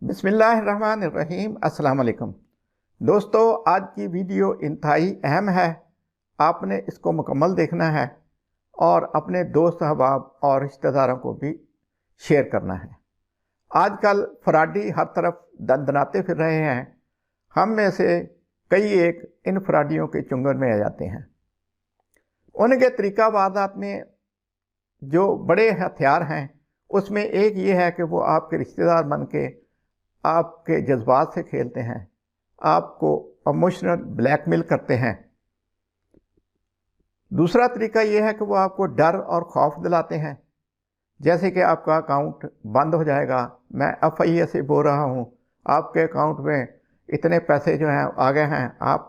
बिस्मिल्लाहिर्रहमानिर्रहीम। अस्सलाम वालेकुम दोस्तों, आज की वीडियो इंतहाई अहम है। आपने इसको मुकम्मल देखना है और अपने दोस्त अहबाब और रिश्तेदारों को भी शेयर करना है। आजकल फ्रॉडी हर तरफ दंदनाते फिर रहे हैं। हम में से कई एक इन फ्रॉडियों के चुंगल में आ जाते हैं। उनके तरीका वारदात में जो बड़े हथियार हैं उसमें एक ये है कि वो आपके रिश्तेदार बन के आपके जज्बात से खेलते हैं, आपको इमोशनल ब्लैकमेल करते हैं। दूसरा तरीका यह है कि वो आपको डर और खौफ दिलाते हैं, जैसे कि आपका अकाउंट बंद हो जाएगा, मैं FIA से बोल रहा हूँ, आपके अकाउंट में इतने पैसे जो हैं आ गए हैं, आप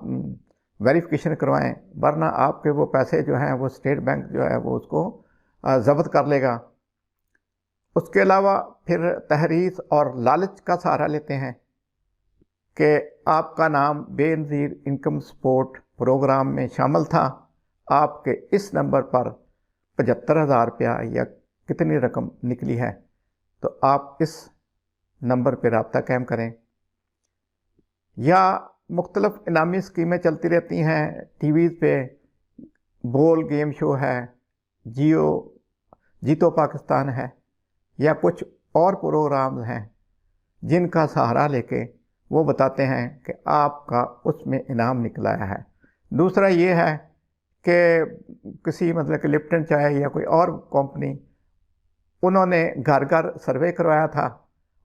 वेरिफिकेशन करवाएं, वरना आपके वो पैसे जो हैं वो स्टेट बैंक जो है वो उसको ज़ब्त कर लेगा। उसके अलावा फिर तहरीस और लालच का सहारा लेते हैं कि आपका नाम बेनज़ीर इनकम सपोर्ट प्रोग्राम में शामिल था, आपके इस नंबर पर 75,000 रुपया या कितनी रकम निकली है, तो आप इस नंबर पर रब्ता कायम करें। या मुख्तलिफ इनामी स्कीमें चलती रहती हैं TV पे, बोल गेम शो है, जियो जीतो पाकिस्तान है, या कुछ और प्रोग्राम्स हैं जिनका सहारा लेके वो बताते हैं कि आपका उसमें इनाम निकला है। दूसरा ये है कि किसी मतलब कि लिप्टन चाय या कोई और कंपनी, उन्होंने घर घर सर्वे करवाया था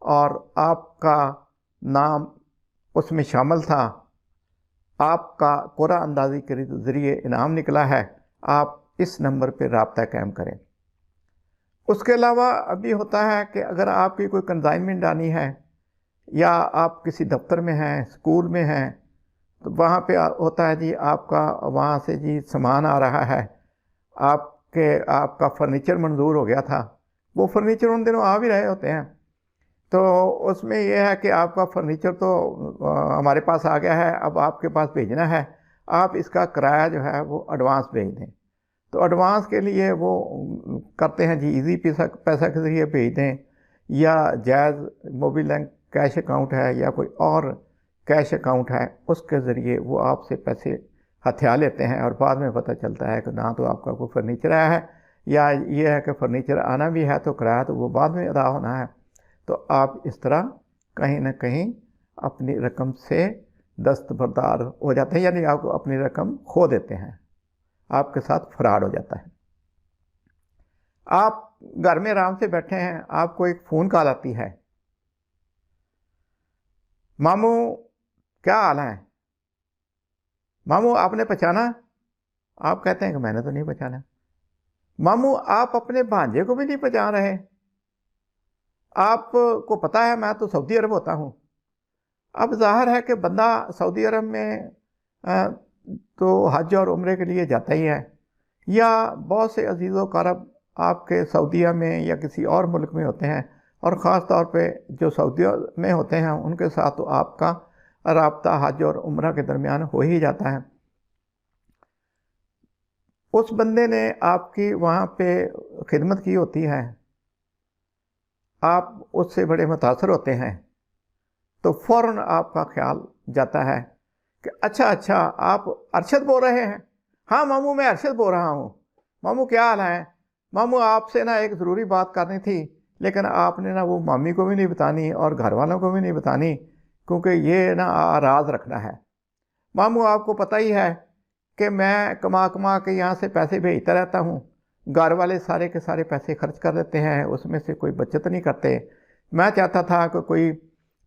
और आपका नाम उसमें शामिल था, आपका कोरा अंदाजी के ज़रिए इनाम निकला है, आप इस नंबर पर रब्ता कायम करें। उसके अलावा अभी होता है कि अगर आपकी कोई कंसाइनमेंट आनी है या आप किसी दफ्तर में हैं, स्कूल में हैं, तो वहाँ पे होता है जी आपका वहाँ से जी सामान आ रहा है, आपका फर्नीचर मंजूर हो गया था। वो फर्नीचर उन दिनों आ भी रहे होते हैं, तो उसमें यह है कि आपका फर्नीचर तो हमारे पास आ गया है, अब आपके पास भेजना है, आप इसका किराया जो है वो एडवांस भेज दें। तो एडवांस के लिए वो करते हैं जी इजी पैसा के ज़रिए भेज दें, या जायज़ मोबाइल बैंक कैश अकाउंट है या कोई और कैश अकाउंट है, उसके ज़रिए वो आपसे पैसे हथिया लेते हैं और बाद में पता चलता है कि ना तो आपका कोई फर्नीचर आया है, या ये है कि फर्नीचर आना भी है तो किराया तो वो बाद में अदा होना है। तो आप इस तरह कहीं ना कहीं अपनी रकम से दस्तबरदार हो जाते हैं, यानी आप अपनी रकम खो देते हैं, आपके साथ फ्रॉड हो जाता है। आप घर में आराम से बैठे हैं, आपको एक फ़ोन कॉल आती है, मामू क्या हाल है, मामू आपने पहचाना? आप कहते हैं कि मैंने तो नहीं पहचाना। मामू आप अपने भांजे को भी नहीं पहचान रहे? आपको पता है मैं तो सऊदी अरब होता हूँ। अब ज़ाहिर है कि बंदा सऊदी अरब में तो हज और उम्रे के लिए जाता ही है, या बहुत से अजीज़ो करब आपके सऊदीया में या किसी और मुल्क में होते हैं, और ख़ास तौर पे जो सऊदीया में होते हैं उनके साथ तो आपका राब्ता हज और उम्रा के दरमियान हो ही जाता है। उस बंदे ने आपकी वहाँ पे खिदमत की होती है, आप उससे बड़े मुतासर होते हैं, तो फ़ौरन आपका ख्याल जाता है कि अच्छा आप अरशद बोल रहे हैं? हाँ मामू मैं अरशद बोल रहा हूँ। मामू क्या हाल है? मामू आपसे ना एक ज़रूरी बात करनी थी, लेकिन आपने ना वो मामी को भी नहीं बतानी और घर वालों को भी नहीं बतानी, क्योंकि ये ना राज रखना है। मामू आपको पता ही है कि मैं कमा कमा के यहाँ से पैसे भेजता रहता हूँ, घर वाले सारे के सारे पैसे खर्च कर देते हैं, उसमें से कोई बचत नहीं करते। मैं चाहता था कि कोई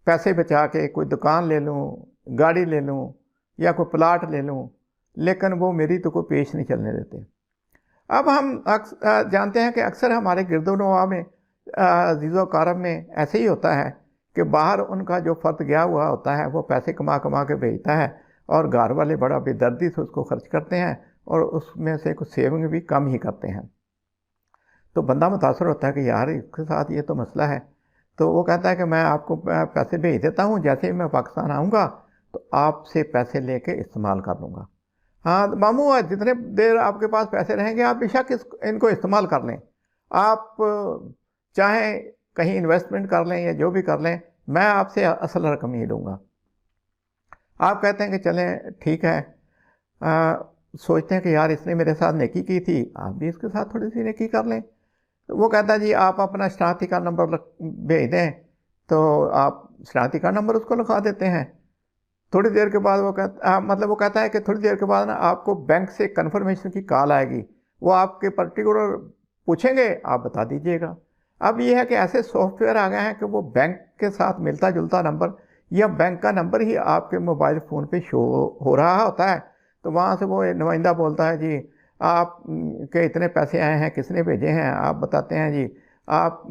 पैसे बचा के कोई दुकान ले लूँ, गाड़ी ले लूँ या कोई प्लाट ले लूँ, लेकिन वो मेरी तो कोई पेश नहीं चलने देते। अब हम जानते हैं कि अक्सर हमारे गिरदोनवा में अज़ीज़ो कारब में ऐसे ही होता है कि बाहर उनका जो फ़र्द गया हुआ होता है वो पैसे कमा कमा के भेजता है, और घर वाले बड़ा बेदर्दी से उसको खर्च करते हैं और उसमें से कुछ सेविंग भी कम ही करते हैं। तो बंदा मुतासर होता है कि यार इसके साथ ये तो मसला है। तो वो कहता है कि मैं आपको पैसे भेज देता हूँ, जैसे ही मैं पाकिस्तान आऊँगा तो आपसे पैसे लेके इस्तेमाल कर लूँगा। हाँ मामू जितने देर आपके पास पैसे रहेंगे आप बेशक इनको इस्तेमाल कर लें, आप चाहें कहीं इन्वेस्टमेंट कर लें या जो भी कर लें, मैं आपसे असल रकम ही लूँगा। आप कहते हैं कि चलें ठीक है, सोचते हैं कि यार इसने मेरे साथ नेकी की थी, आप भी इसके साथ थोड़ी सी नेकी कर लें। तो वो कहता है जी आप अपना शनाख्ती कार्ड नंबर भेज दें, तो आप शनाख्ती कार्ड नंबर उसको लिखा देते हैं। थोड़ी देर के बाद वो मतलब वो कहता है कि थोड़ी देर के बाद ना आपको बैंक से कन्फर्मेशन की कॉल आएगी, वो आपके पर्टिकुलर पूछेंगे, आप बता दीजिएगा। अब ये है कि ऐसे सॉफ्टवेयर आ गए हैं कि वो बैंक के साथ मिलता जुलता नंबर या बैंक का नंबर ही आपके मोबाइल फ़ोन पे शो हो रहा होता है। तो वहाँ से वो नुमाइंदा बोलता है जी आप के इतने पैसे आए हैं, किसने भेजे हैं, आप बताते हैं जी आप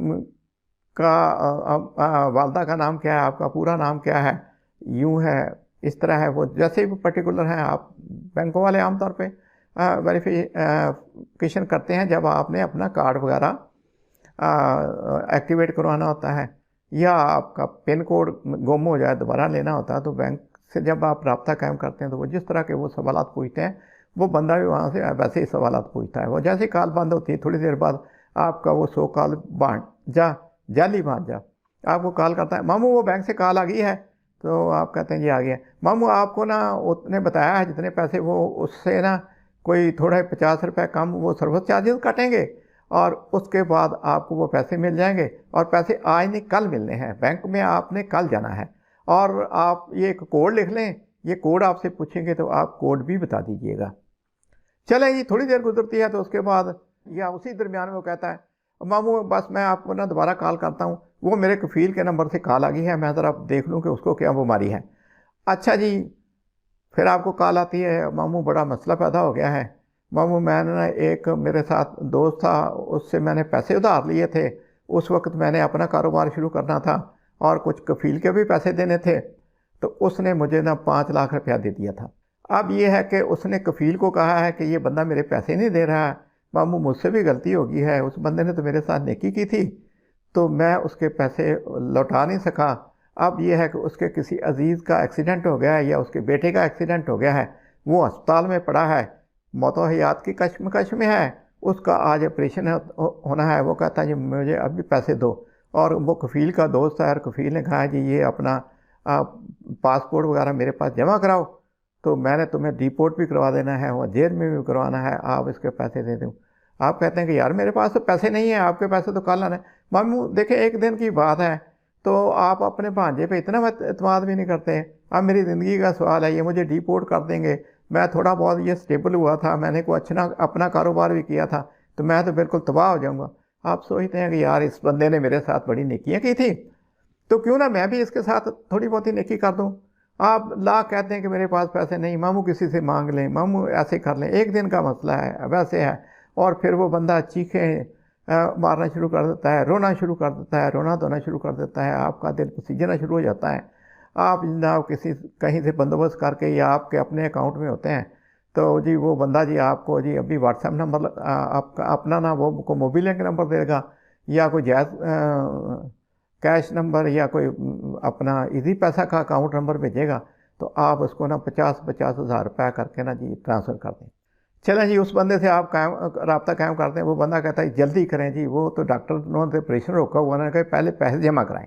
का वालदा का नाम क्या है, आपका पूरा नाम क्या है, यूँ है, इस तरह है। वो जैसे भी पर्टिकुलर हैं, आप बैंकों वाले आमतौर पे वेरिफिकेशन करते हैं जब आपने अपना कार्ड वगैरह एक्टिवेट करवाना होता है या आपका पिन कोड गुम हो जाए दोबारा लेना होता है, तो बैंक से जब आप रब्ता कायम करते हैं तो वो जिस तरह के वो सवालात पूछते हैं, वो बंदा भी वहाँ से वैसे ही सवालात पूछता है। वो जैसे कॉल बंद होती है थोड़ी देर बाद आपका वो 100 कॉल जाली भांजा आपको कॉल करता है, मामू वो बैंक से कॉल आ गई है। तो आप कहते हैं जी आ गया। मामू आपको ना उतने बताया है जितने पैसे, वो उससे ना कोई थोड़ा 50 रुपये कम वो सर्विस चार्जेस कटेंगे और उसके बाद आपको वो पैसे मिल जाएंगे। और पैसे आज नहीं कल मिलने हैं, बैंक में आपने कल जाना है और आप ये एक कोड लिख लें, ये कोड आपसे पूछेंगे तो आप कोड भी बता दीजिएगा। चलें जी, थोड़ी देर गुजरती है तो उसके बाद या उसी दरमियान में वो कहता है मामू बस मैं आपको ना दोबारा कॉल करता हूँ, वो मेरे कफ़ील के नंबर से कॉल आ गई है, मैं ज़रा देख लूँ कि उसको क्या बीमारी है। अच्छा जी, फिर आपको कॉल आती है, मामू बड़ा मसला पैदा हो गया है। मामू मैंने ना एक मेरे साथ दोस्त था, उससे मैंने पैसे उधार लिए थे। उस वक्त मैंने अपना कारोबार शुरू करना था और कुछ कफ़ील के भी पैसे देने थे, तो उसने मुझे ना 5 लाख रुपया दे दिया था। अब ये है कि उसने कफ़ील को कहा है कि ये बंदा मेरे पैसे नहीं दे रहा है, मामू मुझसे भी गलती हो गई है, उस बंदे ने तो मेरे साथ नेकी की थी, तो मैं उसके पैसे लौटा नहीं सका। अब ये है कि उसके किसी अजीज़ का एक्सीडेंट हो गया है या उसके बेटे का एक्सीडेंट हो गया है, वो अस्पताल में पड़ा है, मौत हयात की कश्मकश में है, उसका आज ऑपरेशन होना है। वो कहता है जी मुझे अभी पैसे दो, और वो कफ़ील का दोस्त है और कफ़ील ने कहा जी ये अपना पासपोर्ट वगैरह मेरे पास जमा कराओ, तो मैंने तुम्हें डिपोर्ट भी करवा देना है और जेल में भी करवाना है, आप इसके पैसे दे दूँ। आप कहते हैं कि यार मेरे पास तो पैसे नहीं है, आपके पैसे तो कल आना है। मामू देखें एक दिन की बात है, तो आप अपने भांजे पे इतना एतमाद भी नहीं करते। अब मेरी ज़िंदगी का सवाल है, ये मुझे डिपोर्ट कर देंगे, मैं थोड़ा बहुत ये स्टेबल हुआ था, मैंने कोई अच्छा अपना कारोबार भी किया था, तो मैं तो बिल्कुल तबाह हो जाऊँगा। आप सोचते हैं कि यार इस बंदे ने मेरे साथ बड़ी नेकियां की थी, तो क्यों ना मैं भी इसके साथ थोड़ी बहुत ही नेकी कर दूं। आप ला कहते हैं कि मेरे पास पैसे नहीं, मामू किसी से मांग लें, मामू ऐसे कर लें, एक दिन का मसला है वैसे है। और फिर वो बंदा चीखें मारना शुरू कर देता है, रोना शुरू कर देता है, रोना धोना शुरू कर देता है, आपका दिल पसीजना शुरू हो जाता है। आप जनाब किसी कहीं से बंदोबस्त करके या आपके अपने अकाउंट में होते हैं, तो जी वो बंदा जी आपको जी अभी व्हाट्सएप नंबर आपका अपना ना वो को मोबाइल का नंबर देगा या कोई जायज़ कैश नंबर या कोई अपना इजी पैसा का अकाउंट नंबर भेजेगा, तो आप उसको ना 50-50 हज़ार रुपया करके ना जी ट्रांसफ़र कर दें। चलें जी, उस बंदे से आप रब्ता कायम करते हैं। वो बंदा कहता है जल्दी करें जी, वो तो डॉक्टर ने ऑपरेशन रोका हुआ, उन्होंने कहा पहले पैसे जमा कराएं,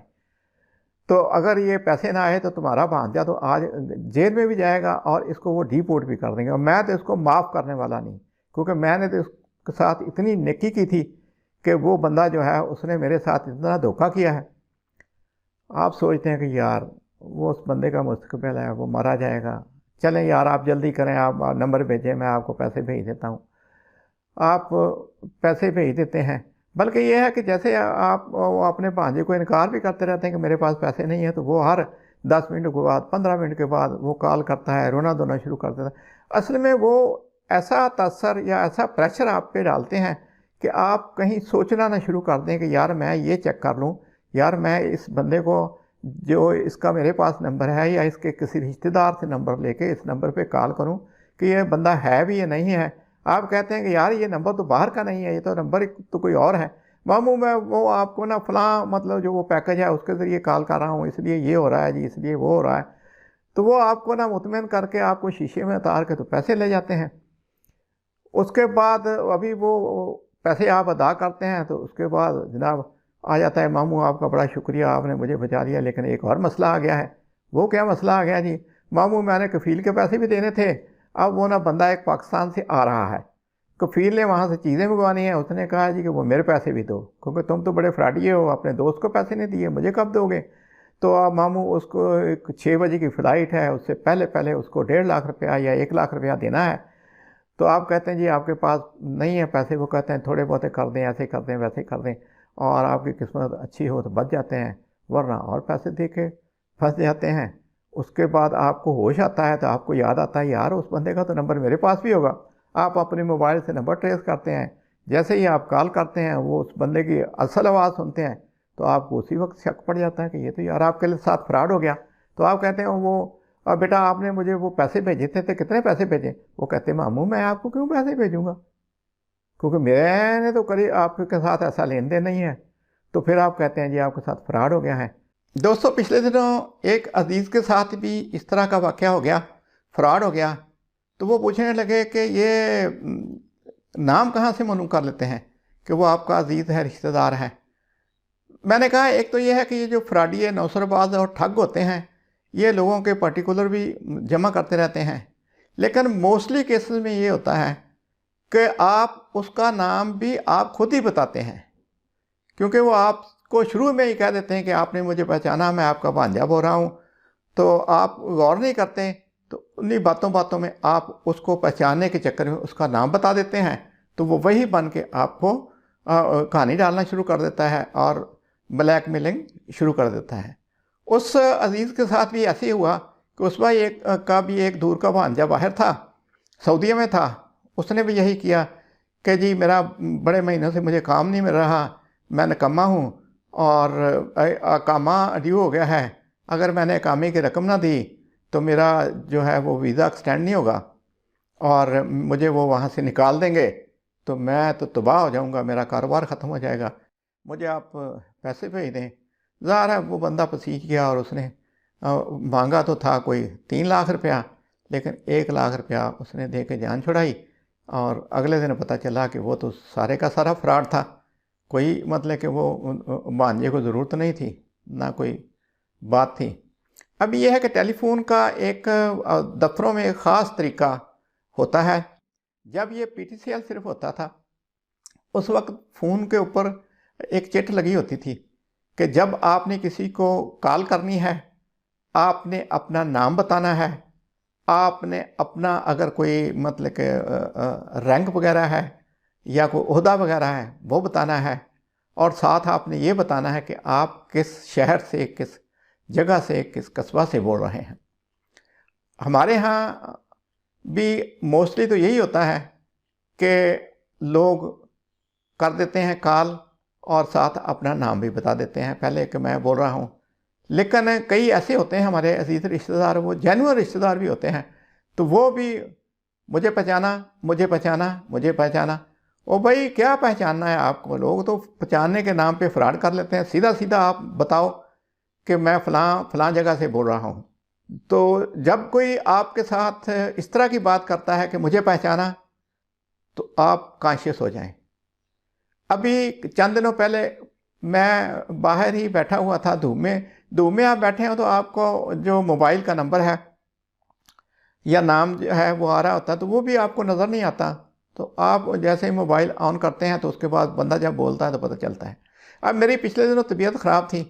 तो अगर ये पैसे ना आए तो तुम्हारा भांजा तो आज जेल में भी जाएगा और इसको वो डिपोर्ट भी कर देंगे, और मैं तो इसको माफ़ करने वाला नहीं, क्योंकि मैंने तो इसके साथ इतनी नेकी की थी कि वो बंदा जो है उसने मेरे साथ इतना धोखा किया है। आप सोचते हैं कि यार वो उस बंदे का मुस्तकबिल है, वो मारा जाएगा, चलें यार आप जल्दी करें, आप नंबर भेजें, मैं आपको पैसे भेज देता हूँ। आप पैसे भेज देते हैं, बल्कि ये है कि जैसे आप अपने भांजे को इनकार भी करते रहते हैं कि मेरे पास पैसे नहीं है, तो वो हर 10 मिनट के बाद 15 मिनट के बाद वो कॉल करता है, रोना धोना शुरू कर देता है। असल में वो ऐसा तसर या ऐसा प्रेशर आप पे डालते हैं कि आप कहीं सोचना ना शुरू कर दें कि यार मैं ये चेक कर लूँ, यार मैं इस बंदे को जो इसका मेरे पास नंबर है या इसके किसी रिश्तेदार से नंबर लेके इस नंबर पे कॉल करूं कि ये बंदा है भी या नहीं है। आप कहते हैं कि यार ये नंबर तो बाहर का नहीं है, ये तो नंबर तो कोई और है। मामू मैं वो आपको ना फलां मतलब जो वो पैकेज है उसके ज़रिए कॉल कर रहा हूँ, इसलिए ये हो रहा है जी, इसलिए वो हो रहा है। तो वो आपको ना मुतमईन करके आपको शीशे में उतार के तो पैसे ले जाते हैं। उसके बाद अभी वो पैसे आप अदा करते हैं, तो उसके बाद जनाब आ जाता है, मामू आपका बड़ा शुक्रिया, आपने मुझे बचा लिया, लेकिन एक और मसला आ गया है। वो क्या मसला आ गया जी? मामू मैंने कफ़ील के पैसे भी देने थे, अब वो ना बंदा एक पाकिस्तान से आ रहा है, कफ़ील ने वहाँ से चीज़ें मंगवानी हैं, उसने कहा जी कि वो मेरे पैसे भी दो, क्योंकि तुम तो बड़े फ्राडिये हो, अपने दोस्त को पैसे नहीं दिए, मुझे कब दोगे? तो अब मामू उसको एक 6 बजे की फ़्लाइट है, उससे पहले पहले उसको 1.5 लाख रुपया या 1 लाख रुपया देना है। तो आप कहते हैं जी आपके पास नहीं है पैसे, वो कहते हैं थोड़े बहुत कर दें, ऐसे कर दें, वैसे कर दें, और आपकी किस्मत अच्छी हो तो बच जाते हैं, वरना और पैसे दे के फंस जाते हैं। उसके बाद आपको होश आता है तो आपको याद आता है यार उस बंदे का तो नंबर मेरे पास भी होगा। आप अपने मोबाइल से नंबर ट्रेस करते हैं, जैसे ही आप कॉल करते हैं वो उस बंदे की असल आवाज़ सुनते हैं, तो आपको उसी वक्त शक पड़ जाता है कि ये तो यार आपके साथ फ्रॉड हो गया। तो आप कहते हैं वो बेटा आपने मुझे वो पैसे भेजे थे, तो कितने पैसे भेजे? वो कहते मामू मैं आपको क्यों पैसे भेजूंगा, क्योंकि मैंने तो कभी आपके साथ ऐसा लेन देन नहीं है। तो फिर आप कहते हैं जी आपके साथ फ्रॉड हो गया है। दोस्तों पिछले दिनों एक अजीज़ के साथ भी इस तरह का वाक़या हो गया, फ्रॉड हो गया। तो वो पूछने लगे कि ये नाम कहाँ से मालूम कर लेते हैं कि वो आपका अजीज़ है, रिश्तेदार है? मैंने कहा एक तो ये है कि ये जो फ्रॉडी नौसरबाज और ठग होते हैं, ये लोगों के पर्टिकुलर भी जमा करते रहते हैं, लेकिन मोस्टली केसेस में ये होता है कि आप उसका नाम भी आप खुद ही बताते हैं, क्योंकि वो आपको शुरू में ही कह देते हैं कि आपने मुझे पहचाना, मैं आपका भांजा बोल रहा हूँ। तो आप गौर नहीं करते, तो उन्हीं बातों बातों में आप उसको पहचानने के चक्कर में उसका नाम बता देते हैं, तो वो वही बन के आपको कहानी डालना शुरू कर देता है और ब्लैकमेलिंग शुरू कर देता है। उस अजीज़ के साथ भी ऐसे ही हुआ कि उस भाई एक दूर का भांजा बाहर था, सऊदीया में था, उसने भी यही किया कि जी मेरा बड़े महीनों से मुझे काम नहीं मिल रहा, मैं निकम्मा हूँ और अकामा ड्यू हो गया है, अगर मैंने अकामे की रकम ना दी तो मेरा जो है वो वीज़ा एक्सटेंड नहीं होगा और मुझे वो वहाँ से निकाल देंगे, तो मैं तो तबाह हो जाऊँगा, मेरा कारोबार ख़त्म हो जाएगा, मुझे आप पैसे भेज दें। ज़ाहिर है वो बंदा पसीज गया और उसने मांगा तो था कोई 3 लाख रुपया, लेकिन 1 लाख रुपया उसने दे के जान छुड़ाई। और अगले दिन पता चला कि वो तो सारे का सारा फ्रॉड था, कोई मतलब कि वो भांजे को ज़रूरत नहीं थी, ना कोई बात थी। अब यह है कि टेलीफोन का एक दफ्तरों में एक ख़ास तरीका होता है। जब ये PTCL सिर्फ होता था उस वक्त फ़ोन के ऊपर एक चिट लगी होती थी कि जब आपने किसी को कॉल करनी है, आपने अपना नाम बताना है, आपने अपना अगर कोई मतलब कि रैंक वगैरह है या कोई ओहदा वगैरह है वो बताना है, और साथ आपने ये बताना है कि आप किस शहर से, किस जगह से, किस कस्बा से बोल रहे हैं। हमारे यहाँ भी मोस्टली तो यही होता है कि लोग कर देते हैं कॉल और साथ अपना नाम भी बता देते हैं पहले कि मैं बोल रहा हूँ। लेकिन कई ऐसे होते हैं हमारे अजीज़ रिश्तेदार, वो जेन्युइन रिश्तेदार भी होते हैं, तो वो भी मुझे पहचाना, मुझे पहचाना, मुझे पहचाना। ओ भाई क्या पहचानना है आपको, लोग तो पहचानने के नाम पे फ्रॉड कर लेते हैं। सीधा सीधा आप बताओ कि मैं फ़लाँ जगह से बोल रहा हूँ। तो जब कोई आपके साथ इस तरह की बात करता है कि मुझे पहचाना, तो आप कॉन्शियस हो जाएं। अभी चंद दिनों पहले मैं बाहर ही बैठा हुआ था धूप में आप बैठे हो तो आपको जो मोबाइल का नंबर है या नाम जो है वो आ रहा होता है, तो वो भी आपको नज़र नहीं आता। तो आप जैसे ही मोबाइल ऑन करते हैं तो उसके बाद बंदा जब बोलता है तो पता चलता है। अब मेरी पिछले दिनों तबीयत ख़राब थी,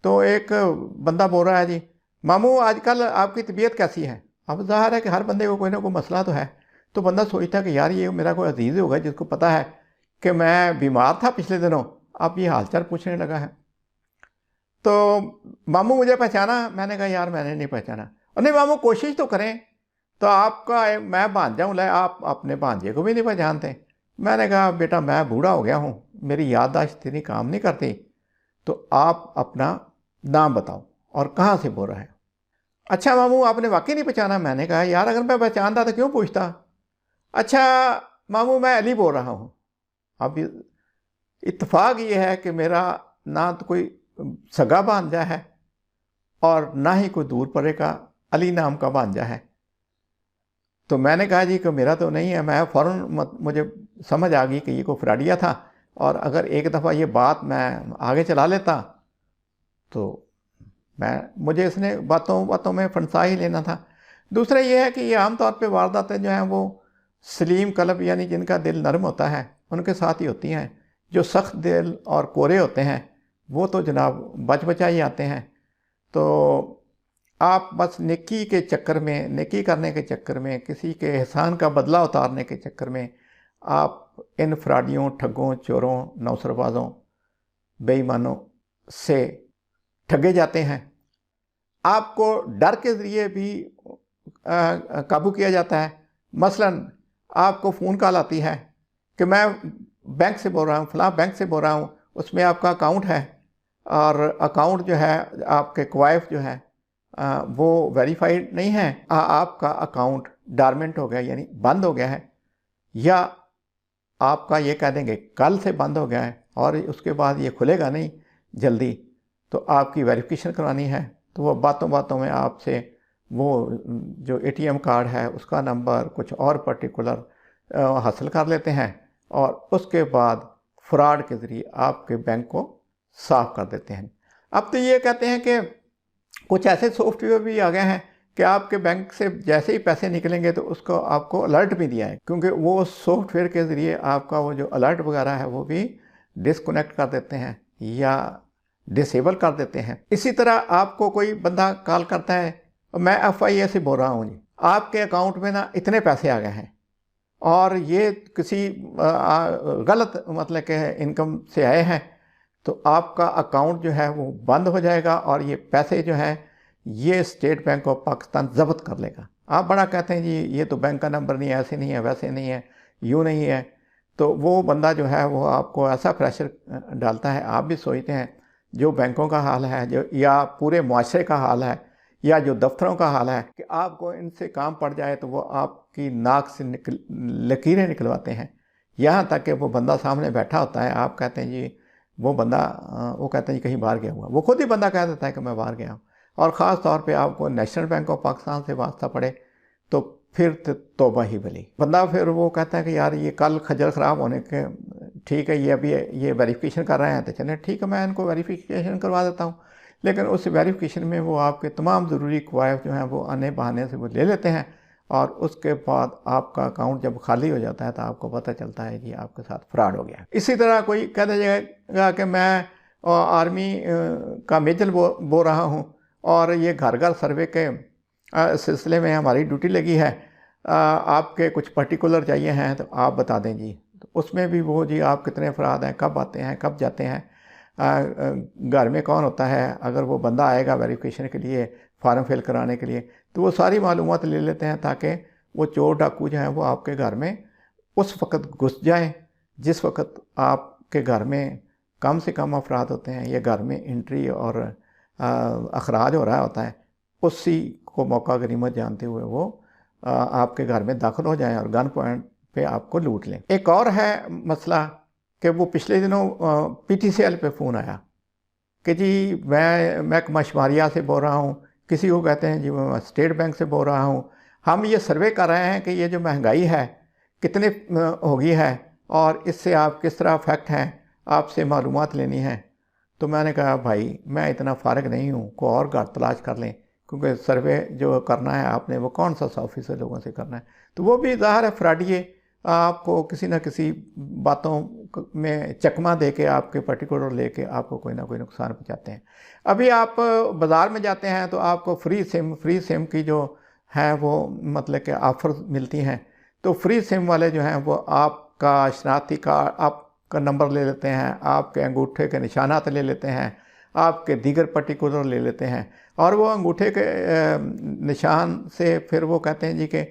तो एक बंदा बोल रहा है जी मामू आजकल आपकी तबीयत कैसी है। अब ज़ाहिर है कि हर बंदे को कोई ना कोई मसला तो है, तो बंदा सोचता है कि यार ये मेरा कोई अजीज़ होगा जिसको पता है कि मैं बीमार था पिछले दिनों, अब ये हालचाल पूछने लगा है। तो मामू मुझे पहचाना? मैंने कहा यार मैंने नहीं पहचाना। और नहीं मामू कोशिश तो करें, तो आपका मैं भांजा हूँ, आप अपने भांजे को भी नहीं पहचानते। मैंने कहा बेटा मैं बूढ़ा हो गया हूँ, मेरी याददाश्त इतनी काम नहीं करती, तो आप अपना नाम बताओ और कहाँ से बोल रहे हैं। अच्छा मामू आपने वाकई नहीं पहचाना? मैंने कहा यार अगर मैं पहचानता तो क्यों पूछता। अच्छा मामू मैं अली बोल रहा हूँ। अब इत्तेफाक ये है कि मेरा ना तो कोई सगा भांजा है और ना ही कोई दूर परे का अली नाम का भांजा है। तो मैंने कहा जी कि मेरा तो नहीं है। मैं फ़ौरन मुझे समझ आ गई कि ये कोई फ्रॉडिया था और अगर एक दफ़ा ये बात मैं आगे चला लेता तो मुझे इसने बातों बातों में फंसा ही लेना था। दूसरा ये है कि ये आमतौर पे वारदातें जो हैं वो सलीम कल्ब यानी जिनका दिल नरम होता है उनके साथ ही होती हैं। जो सख्त दिल और कोरे होते हैं वो तो जनाब बच बचा ही आते हैं। तो आप बस नेकी के चक्कर में, नेकी करने के चक्कर में, किसी के एहसान का बदला उतारने के चक्कर में आप इन फ्राडियों, ठगों, चोरों, नौसरबाजों, बेईमानों से ठगे जाते हैं। आपको डर के ज़रिए भी काबू किया जाता है। मसलन आपको फ़ोन कॉल आती है कि मैं बैंक से बोल रहा हूँ, फ़लाँ बैंक से बोल रहा हूँ, उसमें आपका अकाउंट है और अकाउंट जो है आपके क्वाइफ जो है वो वेरीफाइड नहीं है, आपका अकाउंट डॉर्मेंट हो गया यानी बंद हो गया है, या आपका ये कह देंगे कल से बंद हो गया है और उसके बाद ये खुलेगा नहीं जल्दी, तो आपकी वेरिफिकेशन करवानी है। तो वो बातों बातों में आपसे वो जो एटीएम कार्ड है उसका नंबर कुछ और पर्टिकुलर हासिल कर लेते हैं और उसके बाद फ्रॉड के ज़रिए आपके बैंक को साफ कर देते हैं। अब तो ये कहते हैं कि कुछ ऐसे सॉफ्टवेयर भी आ गए हैं कि आपके बैंक से जैसे ही पैसे निकलेंगे तो उसको आपको अलर्ट भी दिया है, क्योंकि वो सॉफ्टवेयर के ज़रिए आपका वो जो अलर्ट वगैरह है वो भी डिसकनेक्ट कर देते हैं या डिसेबल कर देते हैं। इसी तरह आपको कोई बंदा कॉल करता है, मैं FIA से बोल रहा हूँ जी, आपके अकाउंट में ना इतने पैसे आ गए हैं और ये किसी गलत मतलब के इनकम से आए हैं, तो आपका अकाउंट जो है वो बंद हो जाएगा और ये पैसे जो हैं ये स्टेट बैंक ऑफ पाकिस्तान ज़ब्त कर लेगा। आप बड़ा कहते हैं जी ये तो बैंक का नंबर नहीं है, ऐसे नहीं है, वैसे नहीं है, यूँ नहीं है, तो वो बंदा जो है वो आपको ऐसा प्रेशर डालता है। आप भी सोचते हैं जो बैंकों का हाल है, जो या पूरे मुआशरे का हाल है या जो दफ्तरों का हाल है, कि आपको इनसे काम पड़ जाए तो वो आपकी नाक से लकीरें निकलवाते हैं। यहाँ तक कि वो बंदा सामने बैठा होता है, आप कहते हैं जी वो बंदा, वो कहते हैं जी कहीं बाहर गया हुआ, वो खुद ही बंदा कह देता है कि मैं बाहर गया हूँ, और ख़ास तौर पे आपको नेशनल बैंक ऑफ पाकिस्तान से वास्ता पड़े तो फिर तौबा ही भली। बंदा फिर वो कहता है कि यार ये कल खजल ख़राब होने के, ठीक है ये अभी ये वेरिफिकेशन कर रहे हैं तो चलें ठीक है मैं इनको वेरिफिकेशन करवा देता हूँ, लेकिन उस वेरिफिकेशन में वो आपके तमाम ज़रूरी क्वाइफ जो हैं वो आने बहाने से वो ले लेते हैं और उसके बाद आपका अकाउंट जब खाली हो जाता है तो आपको पता चलता है कि आपके साथ फ्रॉड हो गया। इसी तरह कोई कह दीजिएगा कि मैं आर्मी का मेजर बोल रहा हूँ और ये घर घर सर्वे के सिलसिले में हमारी ड्यूटी लगी है, आपके कुछ पर्टिकुलर चाहिए हैं तो आप बता दें जी। तो उसमें भी वो जी आप कितने अफराद हैं, कब आते हैं, कब जाते हैं, घर में कौन होता है, अगर वो बंदा आएगा वेरिफिकेशन के लिए, फॉर्म फिल कराने के लिए, तो वो सारी मालूमात ले लेते हैं ताकि वो चोर डाकू जो हैं वो आपके घर में उस वक़्त घुस जाएं जिस वक़्त आपके घर में कम से कम अफराद होते हैं, ये घर में एंट्री और अखराज हो रहा होता है, उसी को मौका गनीमत जानते हुए वो आपके घर में दाखिल हो जाएं और गन पॉइंट पे आपको लूट लें। एक और है मसला कि वो पिछले दिनों PTCL पे फ़ोन आया कि जी मैं मशमारिया से बोल रहा हूँ, किसी को कहते हैं जी मैं स्टेट बैंक से बोल रहा हूँ, हम ये सर्वे कर रहे हैं कि ये जो महंगाई है कितने हो गई है और इससे आप किस तरह अफेक्ट हैं, आपसे मालूमात लेनी है। तो मैंने कहा भाई मैं इतना फ़ारिग नहीं हूँ, को और घर तलाश कर लें, क्योंकि सर्वे जो करना है आपने वो कौन सा 100% लोगों से करना है, तो वो भी ज़ाहिर है फ्रॉडिये आपको किसी न किसी बातों में चकमा दे के आपके पर्टिकुलर लेके आपको कोई ना कोई नुकसान पहुँचाते हैं। अभी आप बाज़ार में जाते हैं तो आपको फ्री सिम की जो है वो मतलब कि ऑफ़र मिलती हैं, तो फ्री सिम वाले जो हैं वो आपका शनाख्ती कार्ड, आपका नंबर ले लेते हैं, आपके अंगूठे के निशानात ले लेते हैं, आपके दीगर पर्टिकुलर ले लेते हैं और वो अंगूठे के निशान से फिर वो कहते हैं जी कि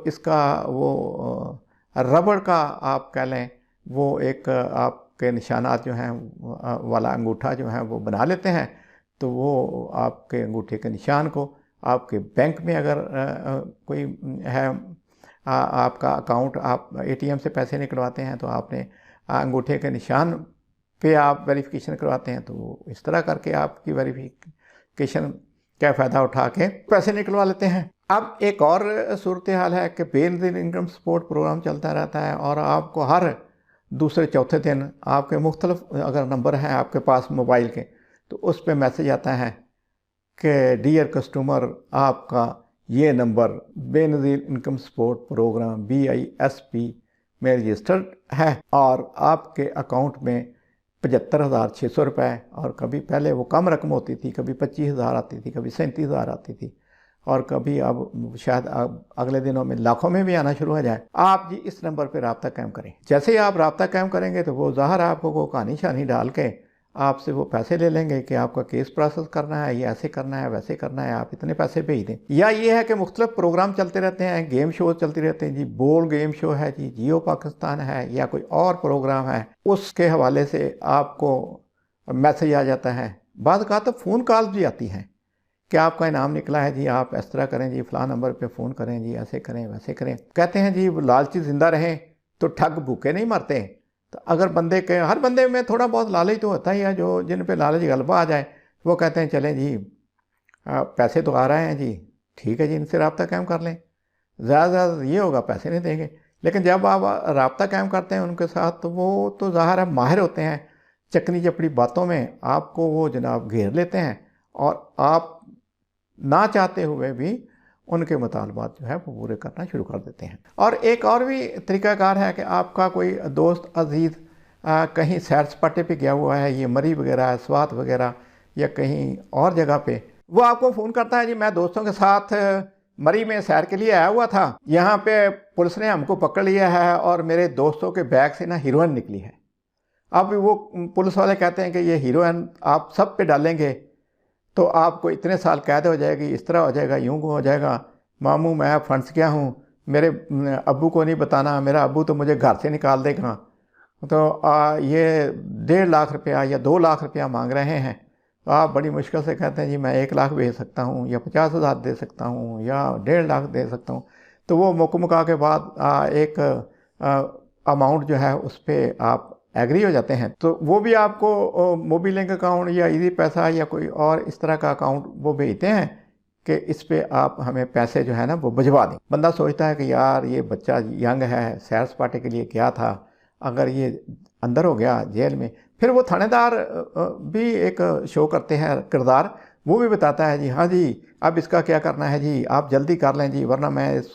इसका वो रबड़ का आप कह लें वो एक आपके निशानात जो हैं वाला अंगूठा जो है वो बना लेते हैं, तो वो आपके अंगूठे के निशान को आपके बैंक में अगर कोई है आपका अकाउंट, आप ATM से पैसे निकलवाते हैं तो आपने अंगूठे के निशान पे आप वेरिफिकेशन करवाते हैं, तो इस तरह करके आपकी वेरिफिकेशन का फ़ायदा उठा के पैसे निकलवा लेते हैं। अब एक और सूरत हाल है कि बेनज़ीर इनकम सपोर्ट प्रोग्राम चलता रहता है और आपको हर दूसरे चौथे दिन आपके मुख्तलिफ अगर नंबर हैं आपके पास मोबाइल के, तो उस पर मैसेज आता है कि डियर कस्टमर, आपका ये number Benazir income support programme BISP में रजिस्टर्ड है और आपके अकाउंट में 75,600 रुपये, और कभी पहले वो कम रकम होती थी, कभी 25,000 आती थी, कभी 37,000 आती थी, और कभी अब शायद अगले दिनों में लाखों में भी आना शुरू हो जाए। आप जी इस नंबर पर रब्ता कायम करें। जैसे ही आप रब्ता कायम करेंगे तो वो ज़ाहिर आपको वो कहानी शानी डाल के आपसे वो पैसे ले लेंगे कि आपका केस प्रोसेस करना है, ये ऐसे करना है, वैसे करना है, आप इतने पैसे भेज दें। या ये है कि मुख्तलिफ प्रोग्राम चलते रहते हैं, गेम शो चलते रहते हैं जी, बोल गेम शो है जी, जियो पाकिस्तान है, या कोई और प्रोग्राम है, उसके हवाले से आपको मैसेज आ जाता है। बाद का तो फ़ोन कॉल भी आती हैं कि आपका इनाम निकला है जी, आप इस तरह करें जी, फ़लाँ नंबर पे फ़ोन करें जी, ऐसे करें वैसे करें। कहते हैं जी लालची ज़िंदा रहें तो ठग भूखे नहीं मरते। तो अगर बंदे के, हर बंदे में थोड़ा बहुत लालच तो होता ही है, जो जिन पे लालच गलबा आ जाए वो कहते हैं चलें जी, पैसे तो आ रहे हैं जी, ठीक है जी, इनसे रब्ता कायम कर लें, ज़्यादा ज़्यादा ये होगा पैसे नहीं देंगे। लेकिन जब आप रब्ता कायम करते हैं उनके साथ तो वो तो ज़ाहिर है माहिर होते हैं, चकनी चपड़ी बातों में आपको वो जनाब घेर लेते हैं और आप ना चाहते हुए भी उनके मुतालबात जो है वो पूरे करना शुरू कर देते हैं। और एक और भी तरीक़ाकार है कि आपका कोई दोस्त अजीज़ कहीं सैर सपाटे पे गया हुआ है, ये मरी वगैरह, स्वात वगैरह, या कहीं और जगह पे, वो आपको फ़ोन करता है जी मैं दोस्तों के साथ मरी में सैर के लिए आया हुआ था, यहाँ पे पुलिस ने हमको पकड़ लिया है और मेरे दोस्तों के बैग से ना हीरोइन निकली है। अब वो पुलिस वाले कहते हैं कि ये हीरोइन आप सब पे डालेंगे तो आपको इतने साल कैद हो जाएगी, इस तरह हो जाएगा, यूँ हो जाएगा। मामू मैं फंस गया हूँ, मेरे अब्बू को नहीं बताना, मेरा अब्बू तो मुझे घर से निकाल देगा। तो ये 1.5 लाख रुपया या 2 लाख रुपया मांग रहे हैं। तो आप बड़ी मुश्किल से कहते हैं जी मैं 1 लाख भेज सकता हूँ, या 50,000 दे सकता हूँ, या 1.5 लाख दे सकता हूँ। तो वो मुकम्मका के बाद एक अमाउंट जो है उस पर आप एग्री हो जाते हैं। तो वो भी आपको मोबी लिंक अकाउंट या इजी पैसा या कोई और इस तरह का अकाउंट वो भेजते हैं कि इस पे आप हमें पैसे जो है ना वो भिजवा दें। बंदा सोचता है कि यार ये बच्चा यंग है, सैर सपाटे के लिए गया था, अगर ये अंदर हो गया जेल में। फिर वो थानेदार भी एक शो करते हैं किरदार, वो भी बताता है जी हाँ जी अब इसका क्या करना है जी, आप जल्दी कर लें जी, वरना मैं इस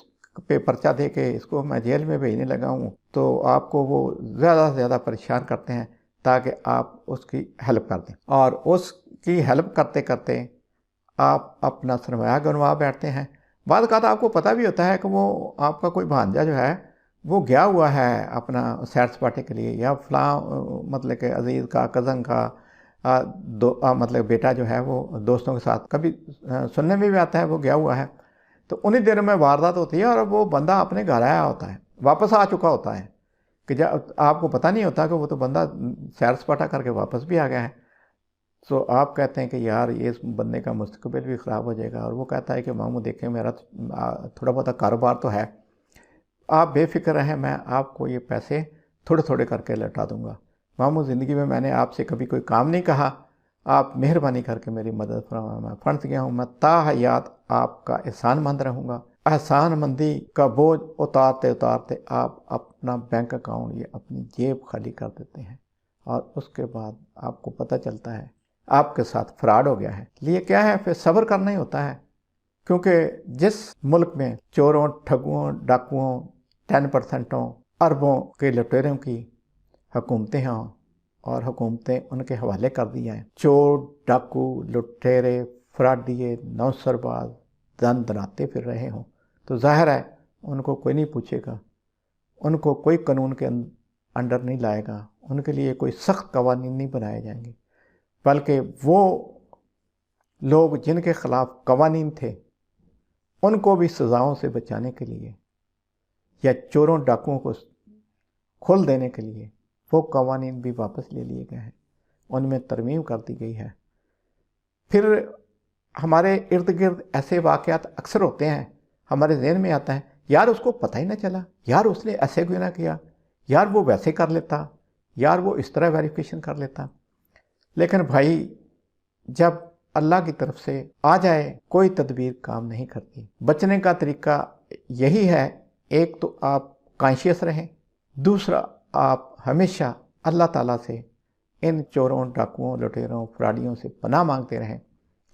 पे पर्चा दे के इसको मैं जेल में भेजने लगा हूँ। तो आपको वो ज़्यादा से ज़्यादा परेशान करते हैं ताकि आप उसकी हेल्प कर दें, और उसकी हेल्प करते करते आप अपना सरमाया गंवा बैठते हैं। बाद का आपको पता भी होता है कि वो आपका कोई भांजा जो है वो गया हुआ है अपना सैर सपाटे के लिए, या फलां मतलब के अजीज़ का, कज़न का मतलब बेटा जो है वो दोस्तों के साथ, कभी सुनने में भी आता है वो गया हुआ है। तो उन्हीं दिनों में वारदात होती है और वो बंदा अपने घर आया होता है, वापस आ चुका होता है, कि जब आपको पता नहीं होता कि वो तो बंदा सैर सपाटा करके वापस भी आ गया है। तो आप कहते हैं कि यार ये इस बंदे का मुस्तकबिल भी ख़राब हो जाएगा। और वो कहता है कि मामू देखें मेरा थोड़ा बहुत कारोबार तो है, आप बेफिक्र रहें, मैं आपको ये पैसे थोड़े थोड़े करके लौटा दूंगा। मामू ज़िंदगी में मैंने आपसे कभी कोई काम नहीं कहा, आप मेहरबानी करके मेरी मदद फरमाएं, मैं फंस गया हूँ, मैं ताहयात आपका एहसानमंद रहूँगा। एहसानमंदी का बोझ उतारते उतारते आप अपना बैंक अकाउंट या अपनी जेब खाली कर देते हैं, और उसके बाद आपको पता चलता है आपके साथ फ्रॉड हो गया है। लिए क्या है, फिर सब्र करना ही होता है, क्योंकि जिस मुल्क में चोरों, ठगुओं, डाकुओं, 10% अरबों के लुटेरों की हुकूमतें हों और हुकूमतें उनके हवाले कर दी जाएँ, चोर, डाकू, लुटेरे, फ्रॉडिये, नौसरबाज दन दनाते फिर रहे हों, तो जाहिर है उनको कोई नहीं पूछेगा, उनको कोई कानून के अंडर नहीं लाएगा, उनके लिए कोई सख्त कवानीन नहीं बनाए जाएंगे, बल्कि वो लोग जिनके ख़िलाफ़ कवानीन थे उनको भी सज़ाओं से बचाने के लिए या चोरों डाकुओं को खोल देने के लिए वो कवानीन भी वापस ले लिए गए हैं, उनमें तरमीम कर दी गई है। फिर हमारे इर्द गिर्द ऐसे वाक़यात अक्सर होते हैं, हमारे जहन में आता है यार उसको पता ही ना चला, यार उसने ऐसे क्यों ना किया, यार वो वैसे कर लेता, यार वो इस तरह वेरिफिकेशन कर लेता। लेकिन भाई जब अल्लाह की तरफ से आ जाए कोई तदबीर काम नहीं करती। बचने का तरीका यही है, एक तो आप कॉन्शियस रहें, दूसरा आप हमेशा अल्लाह ताला से इन चोरों, डाकुओं, लुटेरों, फ्राडियों से पनाह मांगते रहें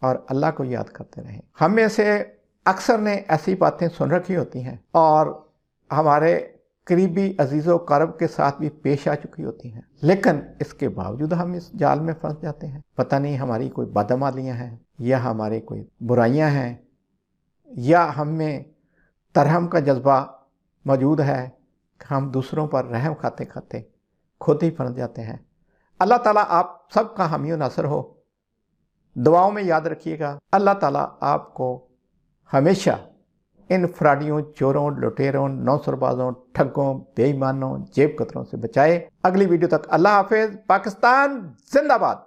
और अल्लाह को याद करते रहें। हम में से अक्सर ने ऐसी बातें सुन रखी होती हैं और हमारे करीबी अजीज़ो करब के साथ भी पेश आ चुकी होती हैं, लेकिन इसके बावजूद हम इस जाल में फंस जाते हैं। पता नहीं हमारी कोई बदअमालियाँ हैं या हमारी कोई बुराइयां हैं या हम में तरहम का जज्बा मौजूद है कि हम दूसरों पर रहम खाते खाते खुद ही फंस जाते हैं। अल्लाह ताला आप सबका हामी व नासर हो। दुआओं में याद रखिएगा। अल्लाह ताला आपको हमेशा इन फ्राडियों, चोरों, लुटेरों, नौसरबाजों, ठगों, बेईमानों, जेब कतरों से बचाए। अगली वीडियो तक अल्लाह हाफिज। पाकिस्तान जिंदाबाद।